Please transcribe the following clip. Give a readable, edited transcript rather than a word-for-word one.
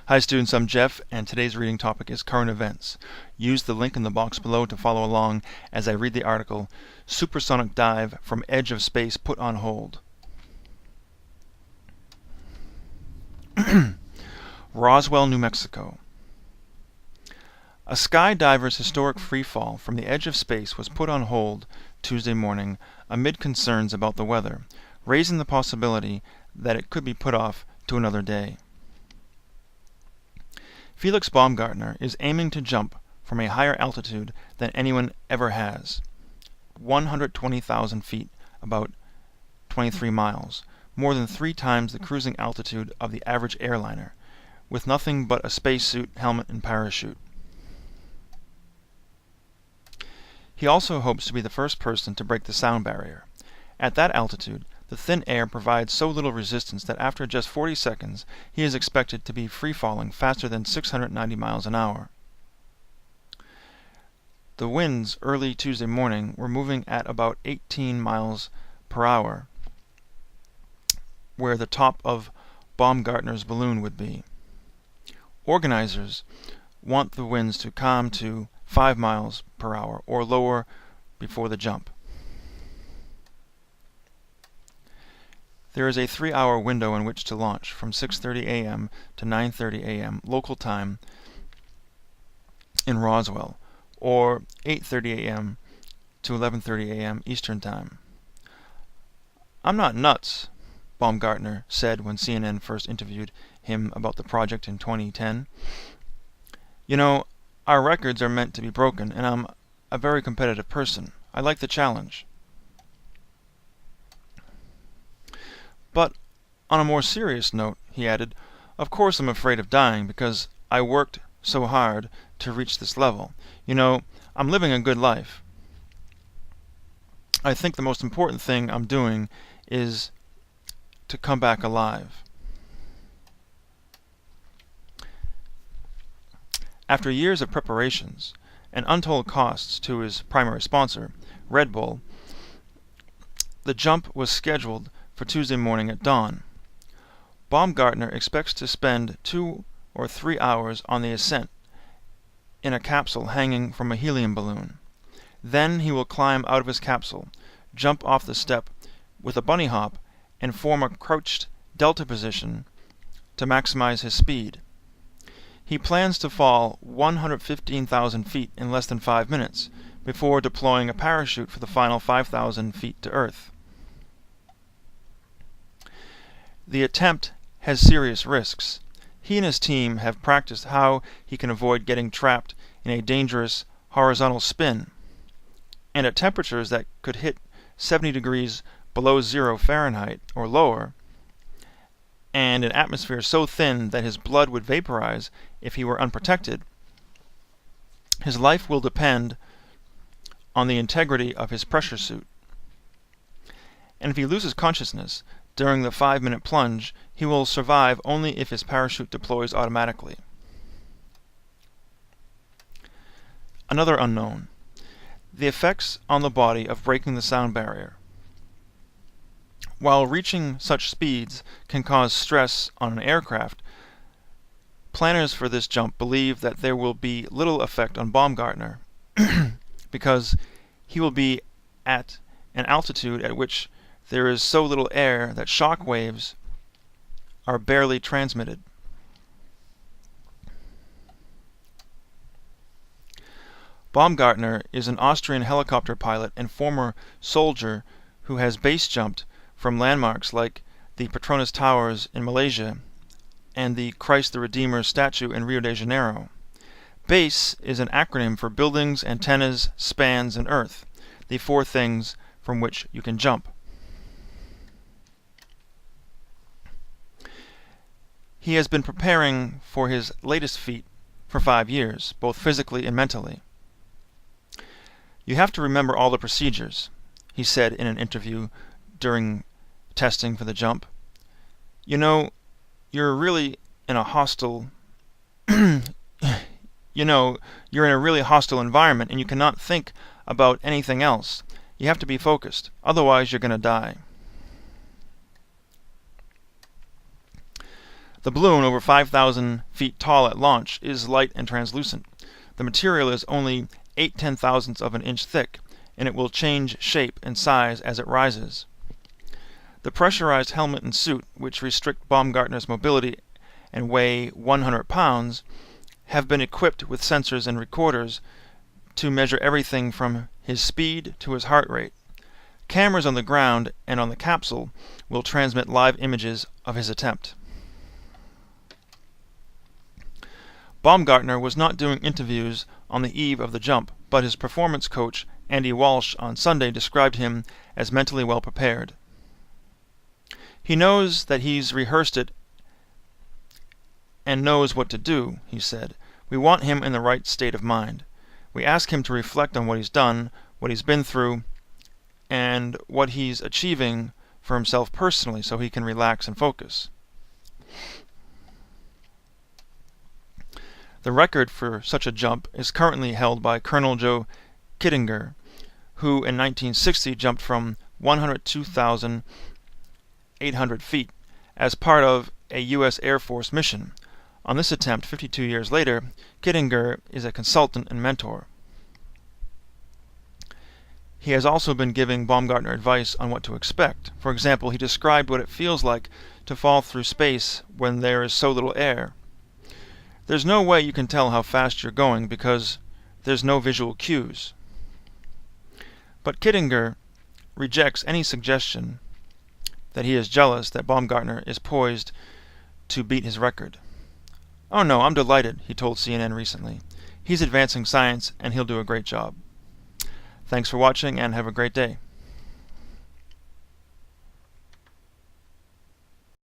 Hi students, I'm Jeff, and today's reading topic is current events. Use the link in the box below to follow along as I read the article, Supersonic Dive from Edge of Space Put on Hold. Roswell, New Mexico. A skydiver's historic freefall from the edge of space was put on hold Tuesday morning amid concerns about the weather, raising the possibility that it could be put off to another day. Felix Baumgartner is aiming to jump from a higher altitude than anyone ever has, 120,000 feet, about 23 miles, more than 3 times the cruising altitude of the average airliner, with nothing but a spacesuit, helmet, and parachute. He also hopes to be the first person to break the sound barrier. At that altitude, the thin air provides so little resistance that after just 40 seconds, he is expected to be free-falling faster than 690 miles an hour. The winds early Tuesday morning were moving at about 18 miles per hour, where the top of Baumgartner's balloon would be. Organizers want the winds to calm to 5 miles per hour or lower before the jump. There is a 3-hour window in which to launch, from 6:30 a.m. to 9:30 a.m. local time in Roswell, or 8:30 a.m. to 11:30 a.m. Eastern Time. "I'm not nuts," Baumgartner said when CNN first interviewed him about the project in 2010. "You know, our records are meant to be broken, and I'm a very competitive person. I like the challenge." But on a more serious note, he added, "Of course I'm afraid of dying because I worked so hard to reach this level. You know, I'm living a good life. I think the most important thing I'm doing is to come back alive." After years of preparations and untold costs to his primary sponsor, Red Bull, the jump was scheduled for Tuesday morning at dawn. Baumgartner expects to spend 2 or 3 hours on the ascent in a capsule hanging from a helium balloon. Then he will climb out of his capsule, jump off the step with a bunny hop, and form a crouched delta position to maximize his speed. He plans to fall 115,000 feet in less than 5 minutes, before deploying a parachute for the final 5,000 feet to Earth. The attempt has serious risks. He and his team have practiced how he can avoid getting trapped in a dangerous horizontal spin, and at temperatures that could hit 70 degrees below 0 Fahrenheit or lower, and an atmosphere so thin that his blood would vaporize if he were unprotected. His life will depend on the integrity of his pressure suit. And if he loses consciousness during the 5-minute plunge, he will survive only if his parachute deploys automatically. Another unknown: the effects on the body of breaking the sound barrier. While reaching such speeds can cause stress on an aircraft, planners for this jump believe that there will be little effect on Baumgartner because he will be at an altitude at which there is so little air that shock waves are barely transmitted. Baumgartner is an Austrian helicopter pilot and former soldier who has base jumped from landmarks like the Petronas Towers in Malaysia and the Christ the Redeemer statue in Rio de Janeiro. BASE is an acronym for Buildings, Antennas, Spans, and Earth, the 4 things from which you can jump. He has been preparing for his latest feat for 5 years, both physically and mentally. "You have to remember all the procedures," he said in an interview during testing for the jump. "You know, you're really in a hostile you're in a really hostile environment and you cannot think about anything else. You have to be focused, otherwise you're going to die." The balloon, over 5,000 feet tall at launch, is light and translucent. The material is only 8/10,000ths of an inch thick, and it will change shape and size as it rises. The pressurized helmet and suit, which restrict Baumgartner's mobility and weigh 100 pounds, have been equipped with sensors and recorders to measure everything from his speed to his heart rate. Cameras on the ground and on the capsule will transmit live images of his attempt. Baumgartner was not doing interviews on the eve of the jump, but his performance coach, Andy Walsh, on Sunday described him as mentally well prepared. He knows that he's rehearsed it and knows what to do, he said. We want him in the right state of mind. We ask him to reflect on what he's done, what he's been through, and what he's achieving for himself personally so he can relax and focus. The record for such a jump is currently held by Colonel Joe Kittinger, who in 1960 jumped from 102,800 feet as part of a U.S. Air Force mission. On this attempt, 52 years later, Kittinger is a consultant and mentor. He has also been giving Baumgartner advice on what to expect. For example, he described what it feels like to fall through space when there is so little air. There's no way you can tell how fast you're going because there's no visual cues. But Kittinger rejects any suggestion that he is jealous that Baumgartner is poised to beat his record. "Oh no, I'm delighted," he told CNN recently. "He's advancing science and he'll do a great job." Thanks for watching and have a great day.